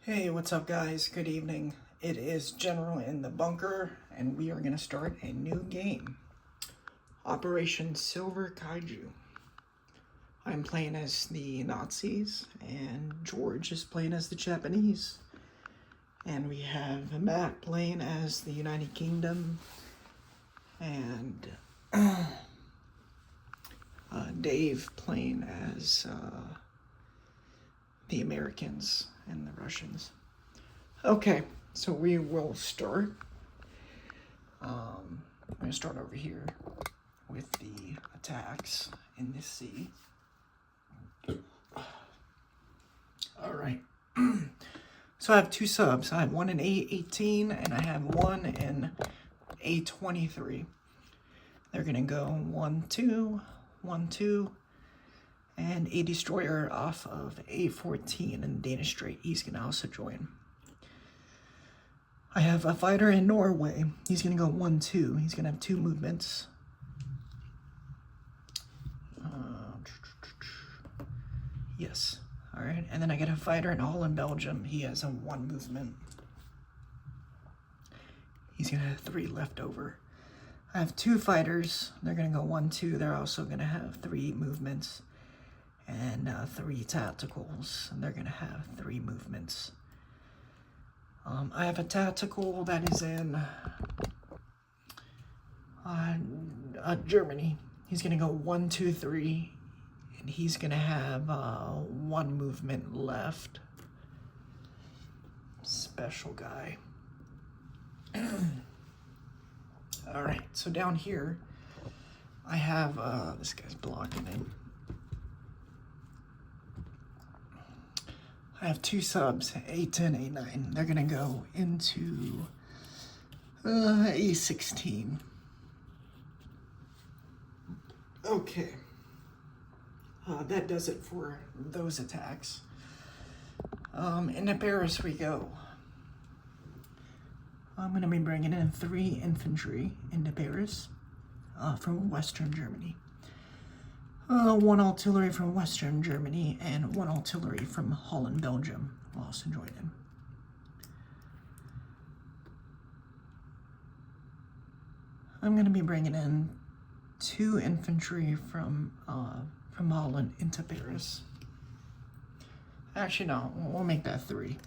Hey, what's up, guys? Good evening. It is General in the Bunker, and we are going to start a new game, Operation Silver Kaiju. I'm playing as the Nazis, and George is playing as the Japanese. And we have Matt playing as the United Kingdom, and Dave playing as the Americans and the Russians. Okay, so we will start. I'm going to start over here with the attacks in this sea. Alright. So I have two subs. I have one in A18 and I have one in A23. They're going to go 1, 2, 1, 2, and a destroyer off of A14 in Danish Strait. He's going to also join. I have a fighter in Norway. He's going to go 1, 2. He's going to have 2 movements. Yes. All right. And then I get a fighter in Holland, Belgium. He has a 1 movement. He's going to have 3 left over. I have 2 fighters. They're going to go 1, 2. They're also going to have 3 movements. And 3 tacticals. And they're going to have 3 movements. I have a tactical that is in Germany. He's going to go 1, 2, 3, and he's going to have 1 movement left. Special guy. All right, so down here, I have this guy's blocking it. I have 2 subs, A10, A9. They're gonna go into A16. Okay. That does it for those attacks. Into Paris we go. I'm gonna be bringing in 3 infantry into Paris from Western Germany. 1 artillery from Western Germany and 1 artillery from Holland, Belgium will also join in. I'm going to be bringing in 2 infantry from Holland into Paris. Actually, no, we'll make that 3.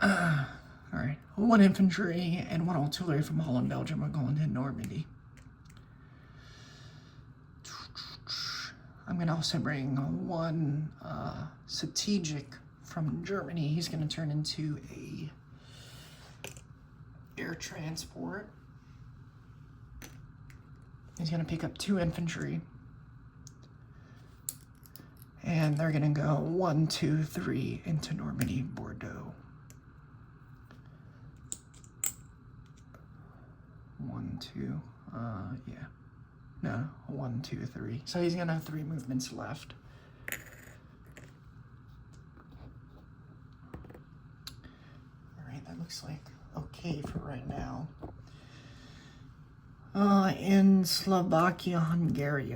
All right, 1 infantry and 1 artillery from Holland, Belgium are going to Normandy. I'm going to also bring 1 strategic from Germany. He's going to turn into a air transport. He's going to pick up 2 infantry. And they're going to go 1, 2, 3 into Normandy, Bordeaux. 1, 2, yeah. No, 1, 2, 3. So he's gonna have 3 movements left. Alright, that looks like okay for right now. In Slovakia, Hungary,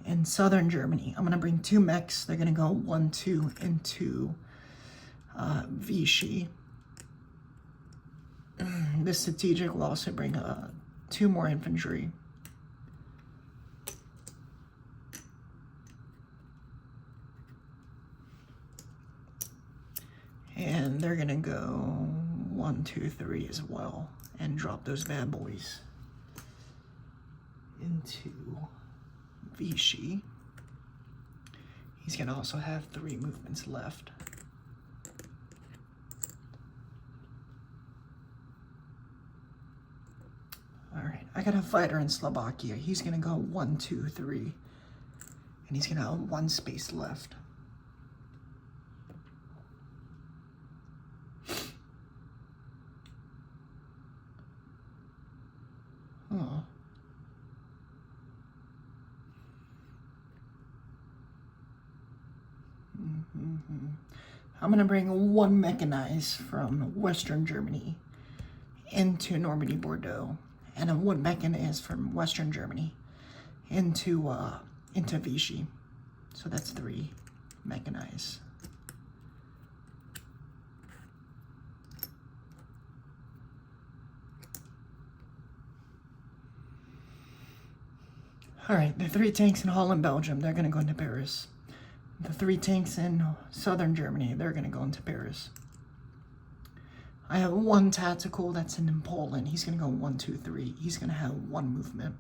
in southern Germany, I'm gonna bring 2 mechs. They're gonna go 1, 2 into Vichy. This strategic will also bring 2 more infantry. And they're gonna go 1, 2, 3 as well and drop those bad boys into Vichy. He's gonna also have 3 movements left. Alright, I got a fighter in Slovakia. He's gonna go 1, 2, 3. And he's gonna have 1 space left. Oh. I'm gonna bring 1 mechanized from Western Germany into Normandy, Bordeaux, and a 1 mechanized from Western Germany into Vichy. So that's 3. mechanize. All right, the 3 tanks in Holland, Belgium, they're gonna go into Paris. The 3 tanks in southern Germany, they're gonna go into Paris. I have 1 tactical that's in Poland. He's gonna go 1, 2, 3. He's gonna have 1 movement.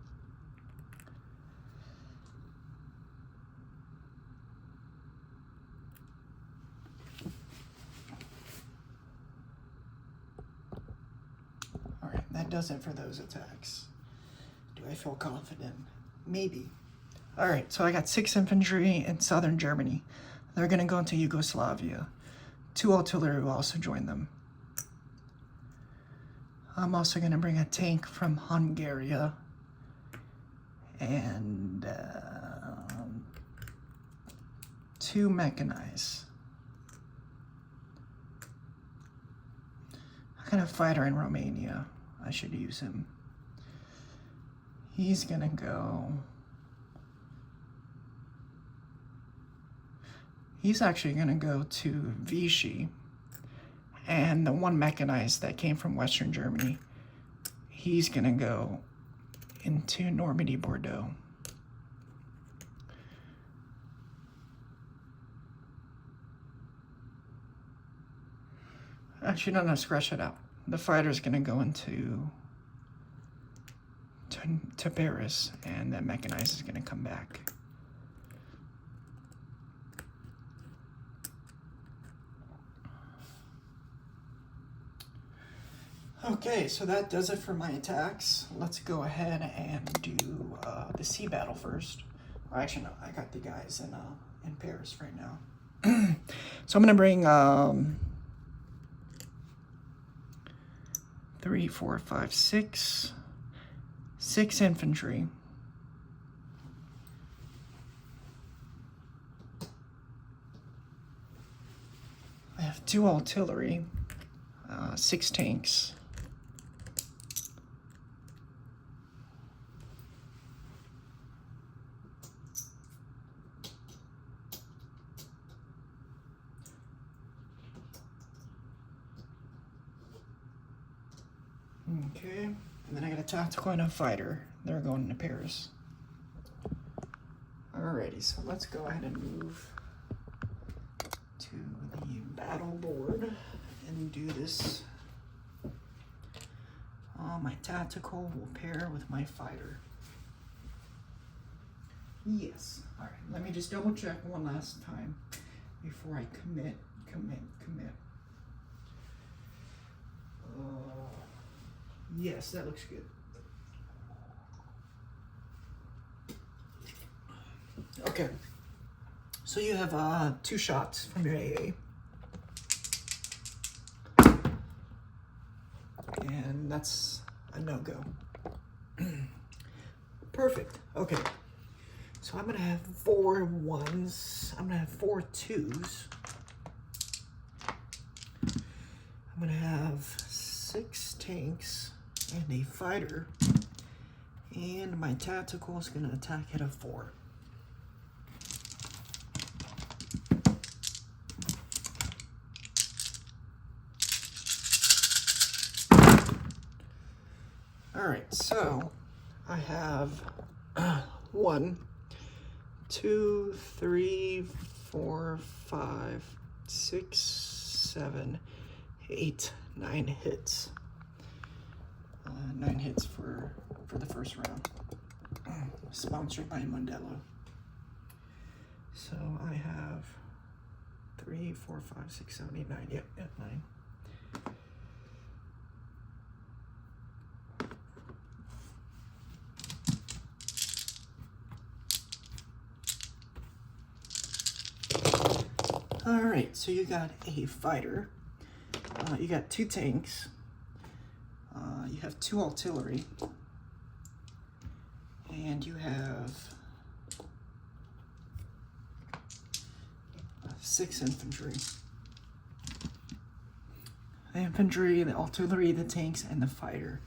All right, that does it for those attacks. Do I feel confident? Maybe. All right, so I got 6 infantry in southern Germany. They're gonna go into Yugoslavia. 2 artillery will also join them. I'm also gonna bring a tank from Hungary and 2 mechanized. I got a fighter in Romania. I should use him. He's gonna go. He's actually gonna go to Vichy, and the 1 mechanized that came from Western Germany, he's gonna go into Normandy, Bordeaux. Actually, no, scratch it out. The fighter's gonna go into to Paris, and that mechanized is gonna come back. Okay, so that does it for my attacks. Let's go ahead and do the sea battle first. Or actually, no, I got the guys in Paris right now. So I'm gonna bring 3, 4, 5, 6 infantry. I have 2 artillery, 6 tanks. Okay, and then I got a tactical and a fighter. They're going to Paris. Alrighty, so let's go ahead and move to the battle board and do this. My tactical will pair with my fighter. Yes. Alright, let me just double check one last time before I commit. Yes, that looks good. Okay. So you have 2 shots from your AA. And that's a no-go. Perfect. Okay. So I'm gonna have 4 1s. I'm gonna have 4 2s. I'm gonna have 6 tanks and a fighter, and my tactical is going to attack at a 4. Alright, so I have 1, 2, 3, 4, 5, 6, 7, 8, 9 hits. 9 hits for the first round. Sponsored by Modelo. So I have 3, 4, 5, 6, 7, 8, 9. Yep, 9. All right, so you got a fighter. You got 2 tanks. You have 2 artillery, and you have 6 infantry. The infantry, the artillery, the tanks, and the fighter.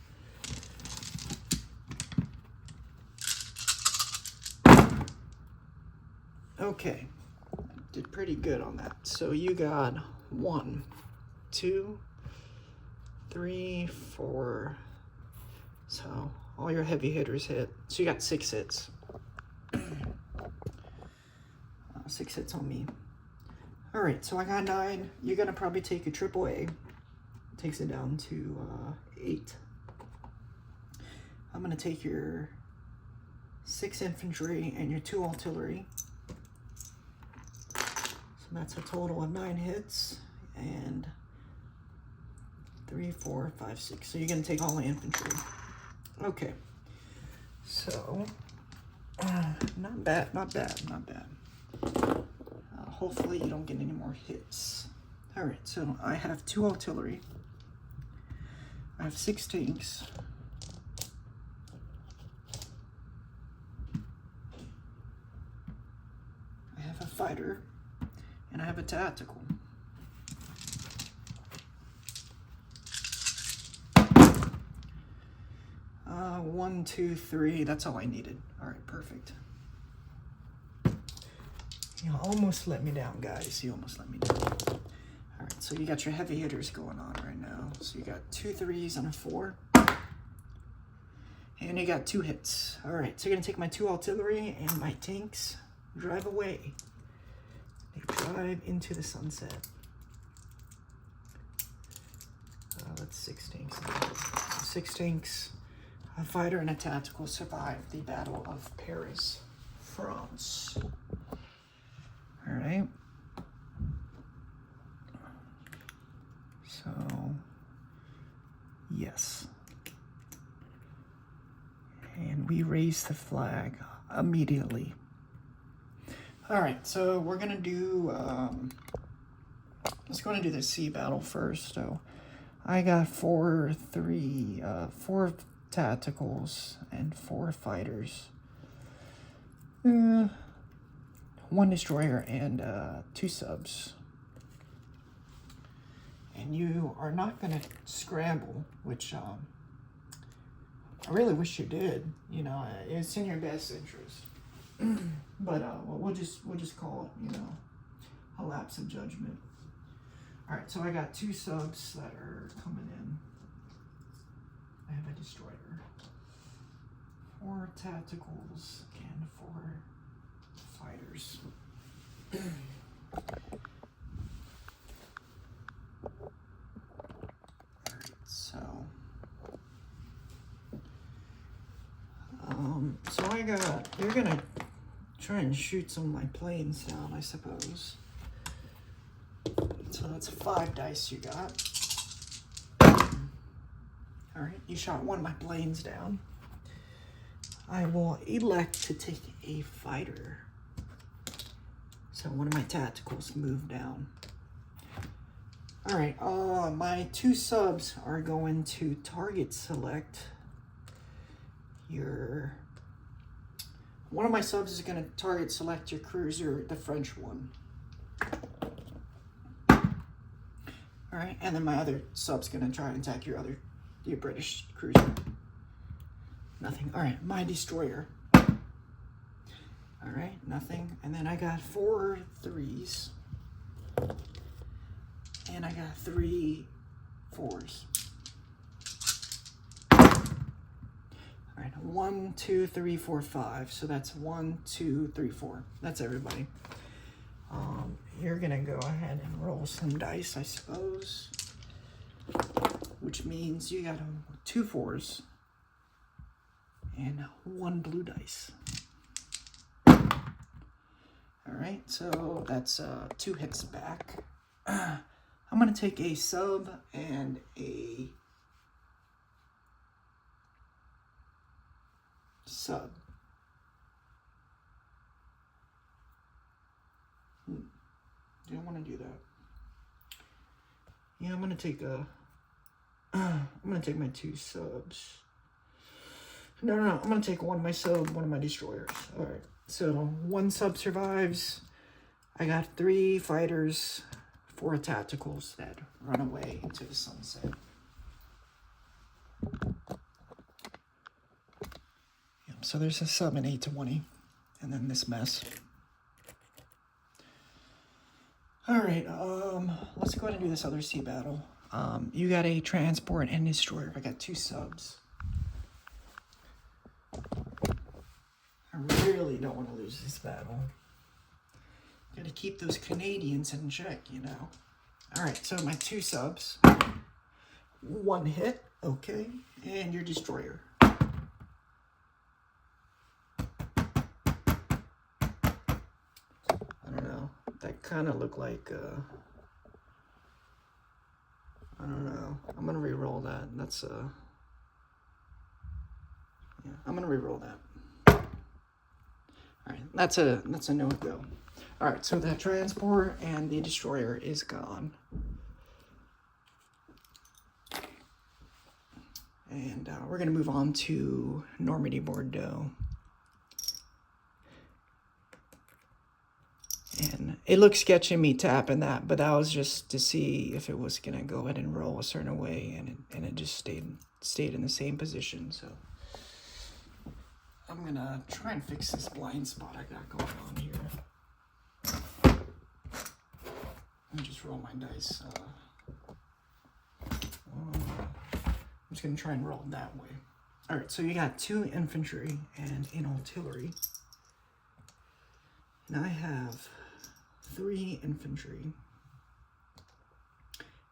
Okay, did pretty good on that. So you got 1, 2, 3, 4. So all your heavy hitters hit. So you got 6 hits. 6 hits on me. All right, so I got 9. You're gonna probably take a triple A. Takes it down to 8. I'm gonna take your 6 infantry and your 2 artillery. So that's a total of 9 hits and 3, 4, 5, 6. So you're gonna take all the infantry. Okay. So not bad, not bad, not bad. Hopefully you don't get any more hits. All right, so I have 2 artillery. I have 6 tanks. I have a fighter, and I have a tactical. One, 2, 3. That's all I needed. All right, perfect. You almost let me down, guys. You almost let me down. All right, so you got your heavy hitters going on right now. So you got 2 3s and a 4. And you got 2 hits. All right, so you're gonna take my 2 artillery and my tanks, drive away. They drive into the sunset. That's 6 tanks. So 6 tanks, a fighter and a tactical survived the Battle of Paris, France. All right. So, yes. And we raise the flag immediately. All right, so we're gonna do, let's go and do the sea battle first. So I got 4 tacticals and 4 fighters. 1 destroyer and 2 subs. And you are not gonna scramble, which I really wish you did. You know, it's in your best interest. But we'll just call it, you know, a lapse of judgment. All right, so I got 2 subs that are coming in. I have a destroyer, 4 tacticals, and 4 fighters. Alright, so you're gonna try and shoot some of my planes down, I suppose. So that's 5 dice you got. Alright, you shot 1 of my planes down. I will elect to take a fighter. So 1 of my tacticals moved down. Alright, my 2 subs are going to target select your... 1 of my subs is going to target select your cruiser, the French one. Alright, and then my other sub's going to try and attack your British cruiser. Nothing. Alright, my destroyer. Alright, nothing. And then I got 4 3s. And I got 3 4s. Alright, 1, 2, 3, 4, 5. So that's 1, 2, 3, 4. That's everybody. You're gonna go ahead and roll some dice, I suppose. Which means you got 2 4s and 1 blue dice. Alright, so that's 2 hits back. I'm gonna take a sub and a sub. You don't want to do that. Yeah, I'm gonna take my 2 subs. No, I'm gonna take 1 of my sub, 1 of my destroyers. All right, so 1 sub survives. I got 3 fighters, 4 tacticals that run away into the sunset. Yep, so there's a sub in 8-20, and then this mess. Alright, let's go ahead and do this other sea battle. You got a transport and destroyer. I got 2 subs. I really don't want to lose this battle. Gotta keep those Canadians in check, you know. Alright, so my 2 subs. 1 hit, okay. And your destroyer. I don't know. That kind of looked like, I don't know. I'm gonna re-roll that. That's, yeah, I'm gonna re-roll that. Alright, that's a no-go. Alright, so that transport and the destroyer is gone. And we're going to move on to Normandy, Bordeaux. And it looks sketchy me tapping that, but that was just to see if it was going to go ahead and roll a certain way, and it just stayed in the same position. So I'm going to try and fix this blind spot I got going on here. Let me just roll my dice. I'm just going to try and roll it that way. Alright, so you got 2 infantry and an artillery. And I have 3 infantry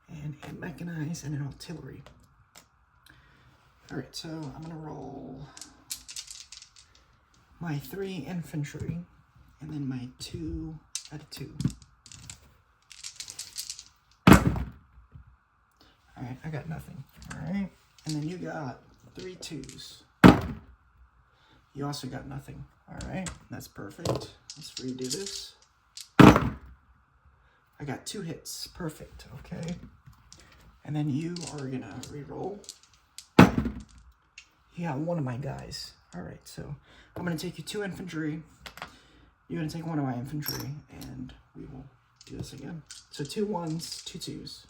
and a mechanized and an artillery. Alright, so I'm going to roll my 3 infantry and then my 2 out of 2. Alright, I got nothing. Alright. And then you got 3 2s. You also got nothing. Alright, that's perfect. Let's redo this. I got 2 hits. Perfect. Okay. And then you are gonna re-roll. You got 1 of my guys. Alright, so I'm gonna take you 2 infantry. You're gonna take 1 of my infantry, and we will do this again. So 2 1s, 2 2s.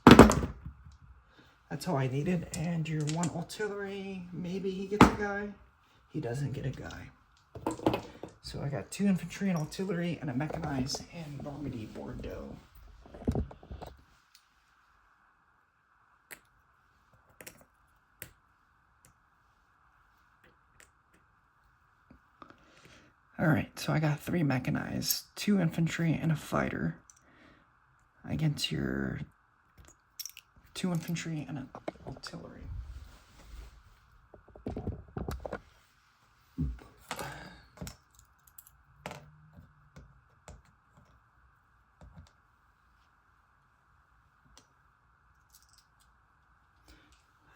That's all I needed. And your 1 artillery, maybe he gets a guy. He doesn't get a guy. So I got 2 infantry and artillery and a mechanized and Normandy, Bordeaux. Alright, so I got 3 mechanized, 2 infantry, and a fighter against your 2 infantry and an artillery.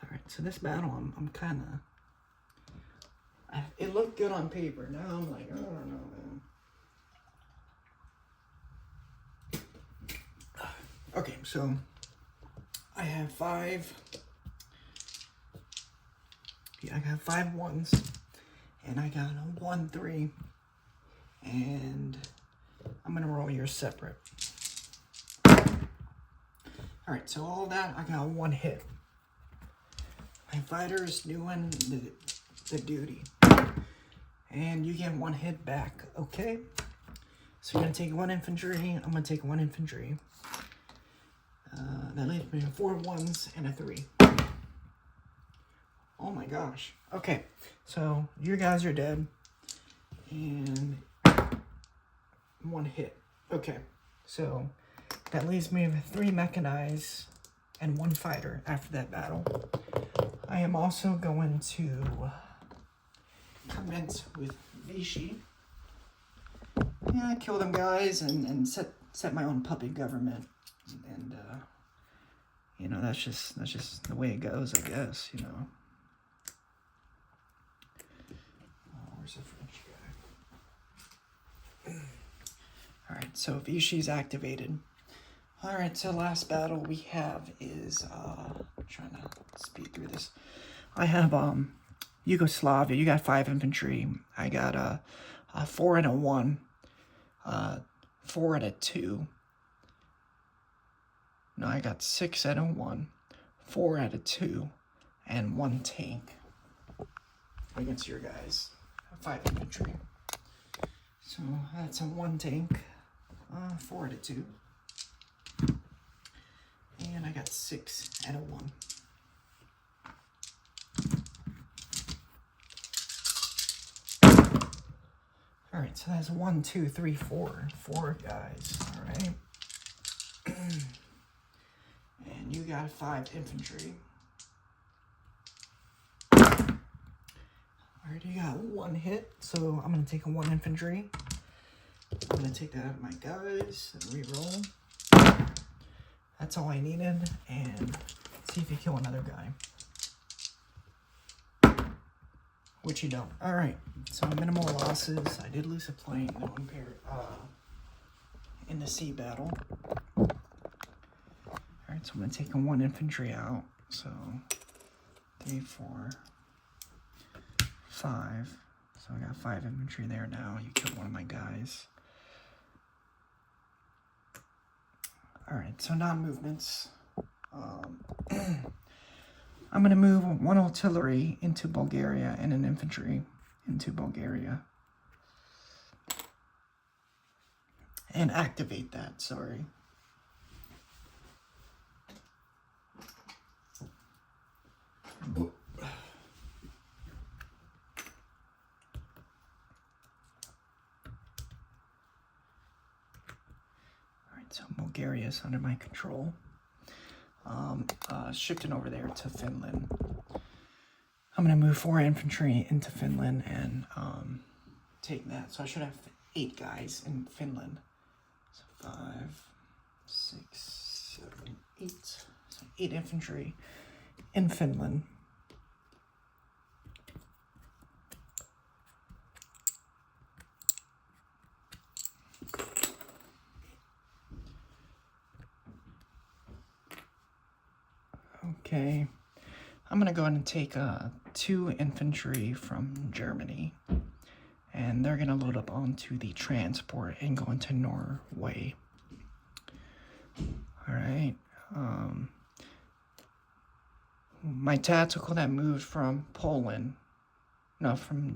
Alright, so this battle, I'm kind of... It looked good on paper. Now I'm like, I don't know, man. Okay, so I have 5. Yeah, I got 5 1s, and I got a 1 3, and I'm gonna roll yours separate. All right, so all that I got 1 hit. My fighter's doing the duty, and you get 1 hit back. Okay, so you're gonna take 1 infantry. I'm gonna take 1 infantry. That leaves me 4 1s and a 3. Oh my gosh. Okay, so your guys are dead. And 1 hit. Okay, so that leaves me with 3 mechanized and 1 fighter after that battle. I am also going to commence with Vichy. Yeah, kill them guys and set my own puppet government. And you know, that's just the way it goes, I guess, you know. Oh, where's the French guy? Alright, so Vichy's activated. Alright, so last battle we have is I'm trying to speed through this. I have Yugoslavia. You got 5 infantry. I got a 4 and a 1. 4 and a 2. No, I got 6 and a 1, 4 and a 2, and 1 tank against your guys. 5 infantry. So that's a 1 tank, 4 and a 2. 6 and a 1. All right, so that's 1, 2, 3, 4. 4 guys. All right. And you got 5 infantry. All right, you got 1 hit, so I'm gonna take a 1 infantry. I'm gonna take that out of my guys and re-roll. That's all I needed, and see if you kill another guy. Which you don't. All right, so minimal losses. I did lose a plane in the sea battle. All right, so I'm gonna take a 1 infantry out. So 3, 4, 5. So I got 5 infantry there now. You killed one of my guys. All right, so non-movements. I'm going to move 1 artillery into Bulgaria and an infantry into Bulgaria. And activate that, sorry. So Bulgaria is under my control. Shifting over there to Finland. I'm going to move 4 infantry into Finland and take that. So I should have 8 guys in Finland. So 5, 6, 7, 8. So 8 infantry in Finland. Okay, I'm going to go ahead and take 2 infantry from Germany, and they're going to load up onto the transport and go into Norway. All right, my tactical that moved from from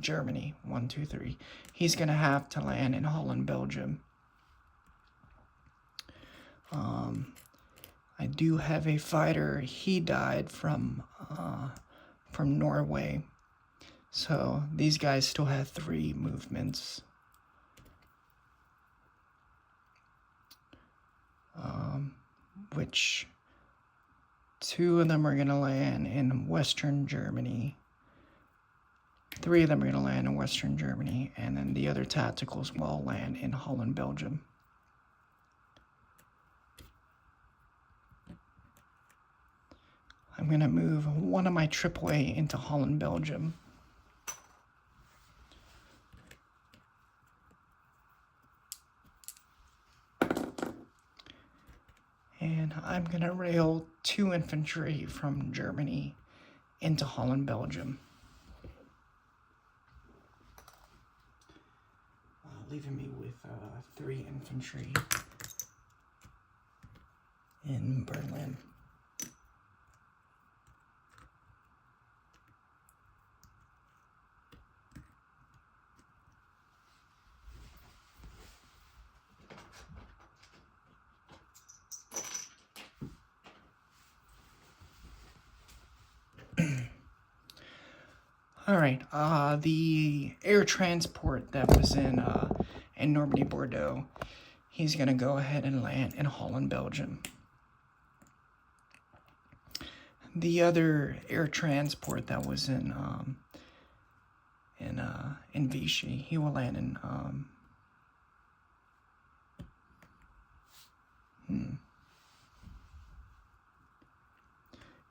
Germany, 1, 2, 3, he's going to have to land in Holland, Belgium. I do have a fighter. He died from Norway. So these guys still have 3 movements. Which 2 of them are going to land in Western Germany. 3 of them are going to land in Western Germany. And then the other tacticals will land in Holland, Belgium. I'm going to move 1 of my AAA into Holland, Belgium. And I'm going to rail 2 infantry from Germany into Holland, Belgium. Leaving me with 3 infantry in Berlin. All right, the air transport that was in Normandy, Bordeaux, he's going to go ahead and land in Holland, Belgium. The other air transport that was in Vichy, he will land in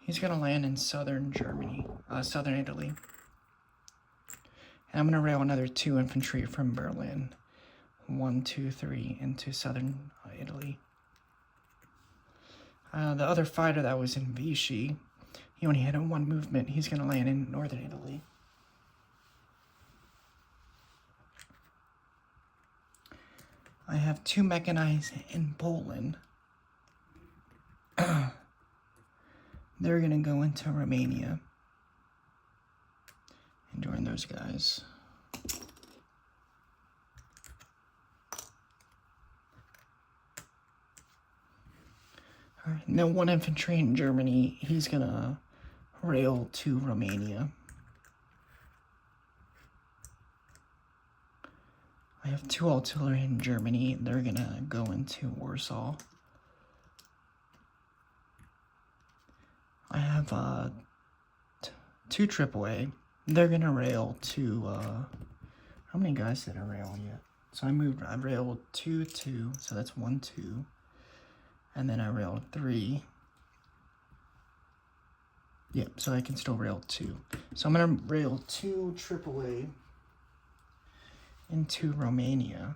he's going to land in southern Germany, southern Italy. And I'm going to rail another 2 infantry from Berlin, 1, 2, 3, into southern Italy. The other fighter that was in Vichy, he only had a 1 movement. He's going to land in northern Italy. I have 2 mechanized in Poland. They're going to go into Romania and join those guys. Alright, now 1 infantry in Germany. He's gonna rail to Romania. I have 2 artillery in Germany. They're gonna go into Warsaw. I have 2 AAA. They're gonna rail to how many guys did I rail yet? So I railed 2, 2, so that's 1, 2. And then I railed 3. Yep, so I can still rail 2. So I'm gonna rail 2 AAA into Romania.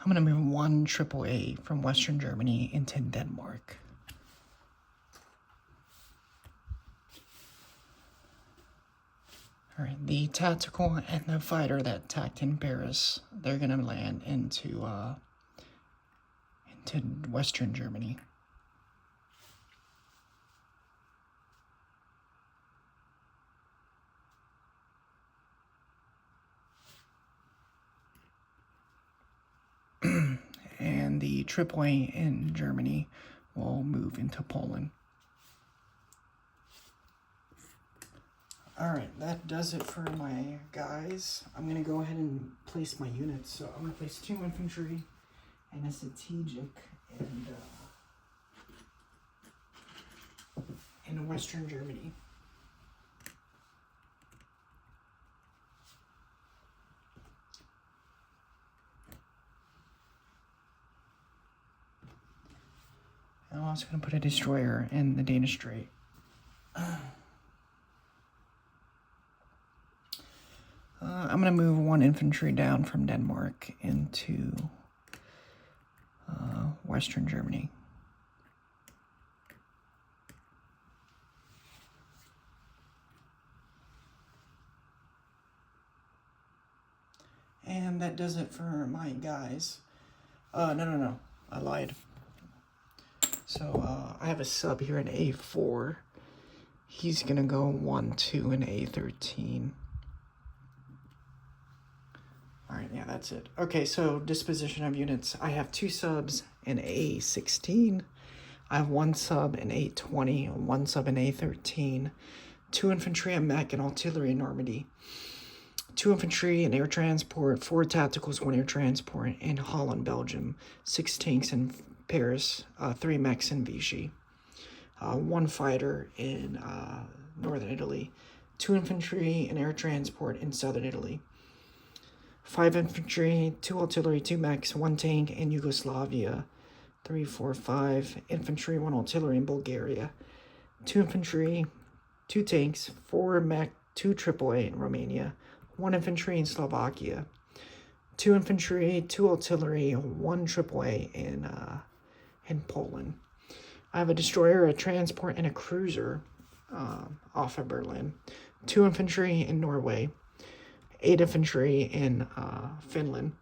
I'm going to move 1 AAA from Western Germany into Denmark. Alright, the tactical and the fighter that attacked in Paris, they're going to land into Western Germany. And the AAA in Germany will move into Poland. Alright, that does it for my guys. I'm going to go ahead and place my units. So I'm going to place 2 infantry and a strategic in Western Germany. I'm also going to put a destroyer in the Danish Strait. I'm going to move 1 infantry down from Denmark into Western Germany. And that does it for my guys. No. I lied. So I have a sub here in A4. He's going to go 1, 2 in A13. Alright, yeah, that's it. Okay, so disposition of units. I have 2 subs in A16. I have 1 sub in A20, 1 sub in A13, 2 infantry and mech and artillery in Normandy, 2 infantry and air transport, 4 tacticals, 1 air transport in Holland, Belgium, 6 tanks in Paris, 3 mechs in Vichy, 1 fighter in northern Italy, 2 infantry and air transport in southern Italy, 5 infantry, 2 artillery, 2 mechs, 1 tank in Yugoslavia, 3, 4, 5 infantry, 1 artillery in Bulgaria, 2 infantry, 2 tanks, 4 mech, 2 AAA in Romania, 1 infantry in Slovakia, 2 infantry, 2 artillery, 1 AAA in Poland. I have a destroyer, a transport, and a cruiser off of Berlin, 2 infantry in Norway, 8 infantry in Finland,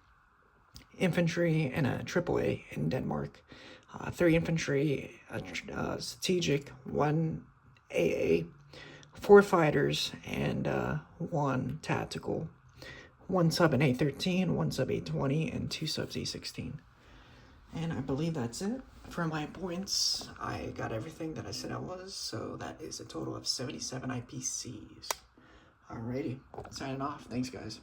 infantry and a AAA in Denmark, 3 infantry, strategic, 1 AA, 4 fighters, and 1 tactical, 1 sub in A13, 1 sub A20, and 2 subs A16. And I believe that's it. For my points, I got everything that I said I was, so that is a total of 77 IPCs. Alrighty, signing off. Thanks, guys.